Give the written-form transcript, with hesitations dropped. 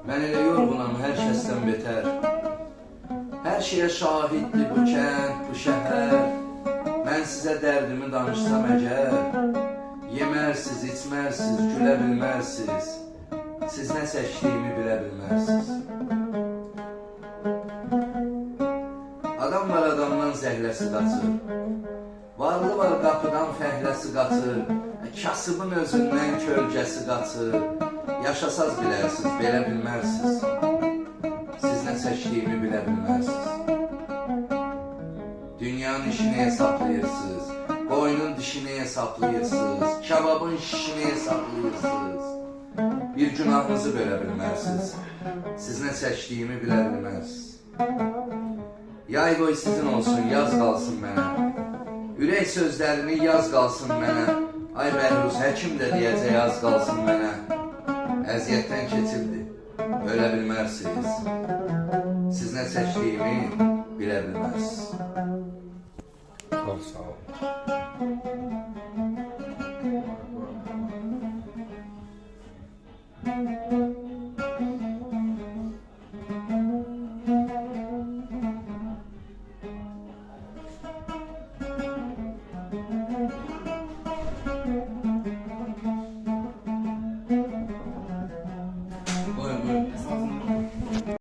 Mən elə yorğunam hər kəsdən betər. Hər şeyə şahiddir bu kənd, bu şəhər. Mən sizə dərdimi danışsam əgər, yemərsiz, içmərsiz, gülə bilmərsiz. Siz nə çəkdiyimi bilə bilmərsiz. Adam var adamdan zəhləsi qaçır. Varlı var qapıdan fəhləsi qaçır. Kasıbın özündən kölgəsi qaçır. Yaşasaz bilərsiz, belə bilmərsiz. Siz nə çəkdiyimi bilə bilmərsiz. Dünyanın işini hesablayırsınız, qoyunun dişini hesablayırsınız, kebabın şişini hesablayırsınız. Bir günahınızı bölə bilmərsiz. Siz nə çəkdiyimi bilə bilmərsiz. Yay qoy sizin olsun, yaz qalsın mənə. Ürək sözlərini yaz qalsın mənə. Ay Bəhruz, həkim də deyəcək yaz qalsın mənə. Əziyyətdən keçirdi, ölə bilmərsiz. Siz nə çəkdiyimi bilə bilmərsiz. Çok sağ olun.